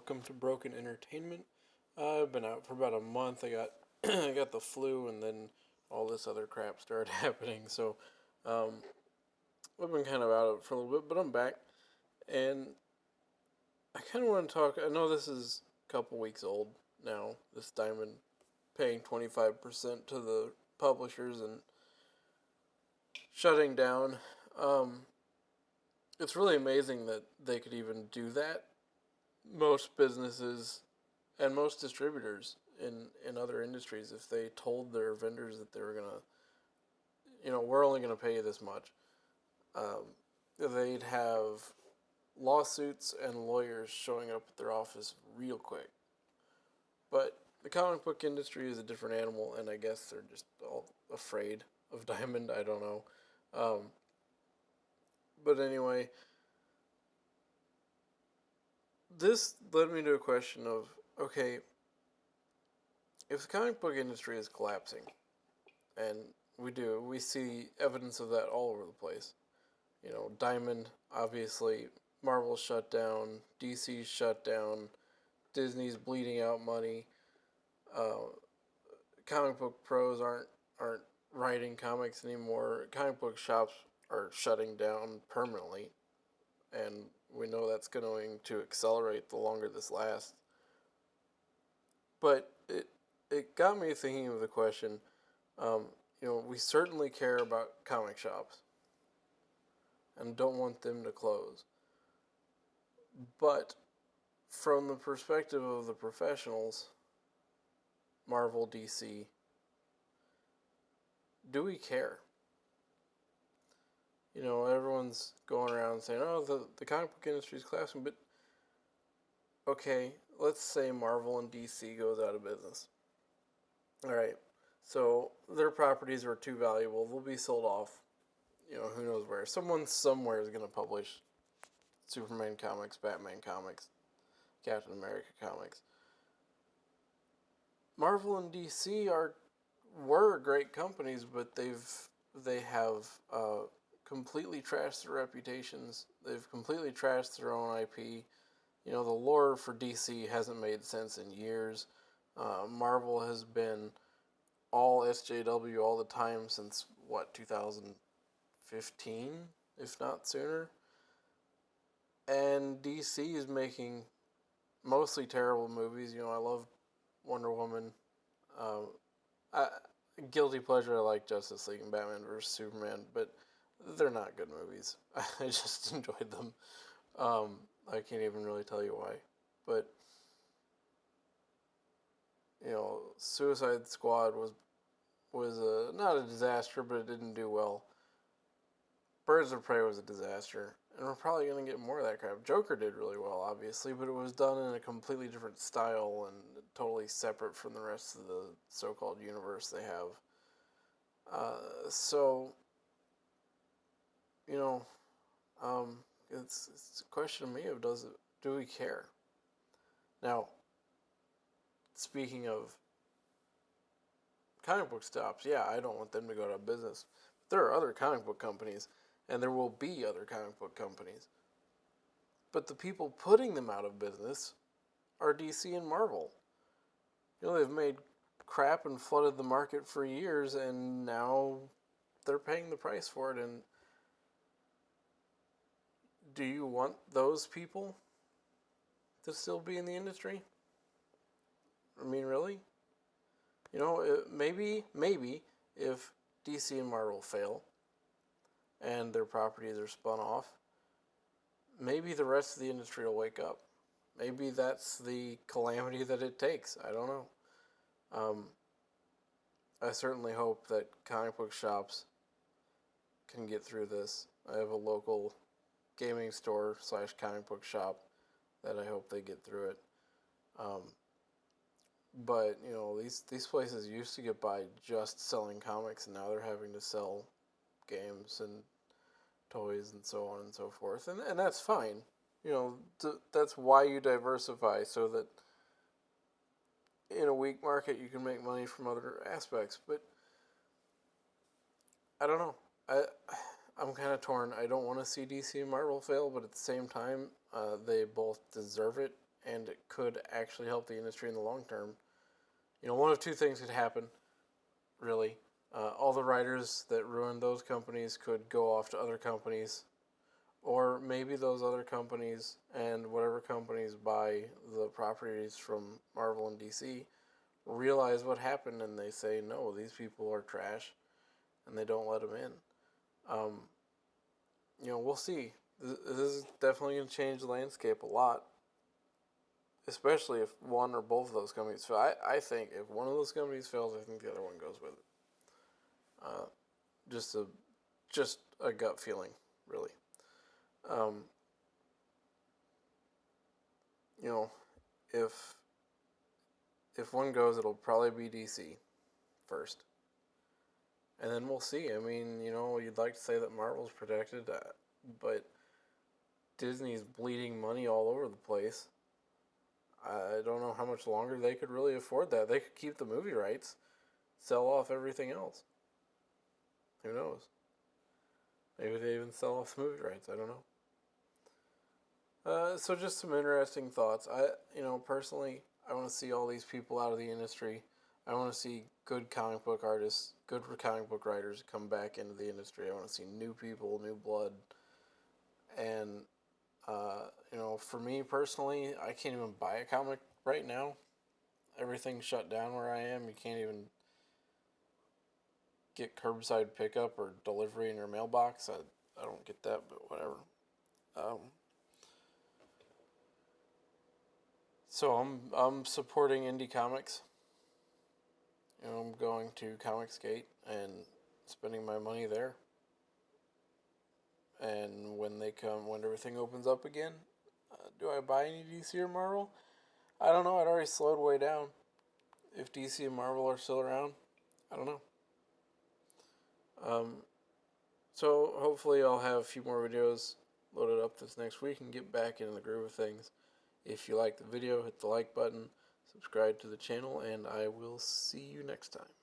welcome to Broken Entertainment. I've been out for about a month. I got I got the flu, and then all this other crap started happening. So um, I've been kind of out of it for a little bit, but I'm back, and I kind of want to talk. I know this is a couple weeks old now. This Diamond paying 25% to the publishers and shutting down. Um, it's really amazing that they could even do that. Most businesses and most distributors in other industries, if they told their vendors that they were gonna, we're only gonna pay you this much, um, they'd have lawsuits and lawyers showing up at their office real quick. But the comic book industry is a different animal, and I guess they're just all afraid of Diamond. I don't know. Um, but anyway, this led me to a question of okay, if the comic book industry is collapsing, and we see evidence of that all over the place. Diamond, obviously, Marvel shut down, DC shut down, Disney's bleeding out money. Uh, Comic book pros aren't writing comics anymore. Comic book shops are shutting down permanently, and we know that's going to accelerate the longer this lasts. But it got me thinking of the question. Um, we certainly care about comic shops and don't want them to close. But from the perspective of the professionals, Marvel, DC, do we care? Everyone's going around saying, oh, the comic book industry is collapsing, but okay, let's say Marvel and DC goes out of business. All right, so their properties are too valuable. They'll be sold off, who knows where. Someone somewhere is going to publish Superman comics, Batman comics, Captain America comics. Marvel and DC were great companies, but they have completely trashed their reputations. They've completely trashed their own IP. The lore for DC hasn't made sense in years. Marvel has been all SJW all the time since what 2015, if not sooner. And DC is making mostly terrible movies. I love Wonder Woman. Um, I, Guilty pleasure. I like Justice League and Batman vs Superman, but they're not good movies. I just enjoyed them. I can't even really tell you why, but Suicide Squad was not a disaster, but it didn't do well. Birds of Prey was a disaster, and we're probably gonna get more of that crap. Joker did really well, obviously, but it was done in a completely different style and totally separate from the rest of the so-called universe they have. So, you know, um, it's a question to me of do we care? Now, speaking of comic book stops, yeah, I don't want them to go out of business. But there are other comic book companies, and there will be other comic book companies. But the people putting them out of business are DC and Marvel. They've made crap and flooded the market for years, and now they're paying the price for it. And do you want those people to still be in the industry? I mean, really? Maybe if DC and Marvel fail and their properties are spun off, maybe the rest of the industry will wake up. Maybe that's the calamity that it takes. I don't know. Um, I certainly hope that comic book shops can get through this. I have a local gaming store / comic book shop that I hope they get through it. Um, but these places used to get by just selling comics, and now they're having to sell games and toys and so on and so forth, and that's fine. That's why you diversify, so that in a weak market you can make money from other aspects. But I don't know. I'm kind of torn. I don't want to see DC and Marvel fail, but at the same time, they both deserve it, and it could actually help the industry in the long term. One of two things could happen, really. All the writers that ruined those companies could go off to other companies, or maybe those other companies and whatever companies buy the properties from Marvel and DC realize what happened and they say, no, these people are trash, and they don't let them in. Um, we'll see. This is definitely going to change the landscape a lot, especially if one or both of those companies fail. I think if one of those companies fails, I think the other one goes with it. Uh, just a just a gut feeling, really. Um, you know, if one goes, it'll probably be DC first, and then we'll see. I mean, you'd like to say that Marvel's protected, but Disney's bleeding money all over the place. I don't know how much longer they could really afford that. They could keep the movie rights, sell off everything else. Who knows? Maybe they even sell off the movie rights. I don't know. So just some interesting thoughts. Personally, I want to see all these people out of the industry. I want to see good comic book artists, good comic book writers come back into the industry. I want to see new people, new blood. And, for me personally, I can't even buy a comic right now. Everything's shut down where I am. You can't even get curbside pickup or delivery in your mailbox. I don't get that, but whatever. Um, so I'm supporting indie comics. I'm going to Comicsgate and spending my money there. And when everything opens up again, do I buy any DC or Marvel? I don't know. I'd already slowed way down. If DC and Marvel are still around, I don't know. Um, so hopefully I'll have a few more videos loaded up this next week and get back into the groove of things. If you like the video, hit the like button, subscribe to the channel, and I will see you next time.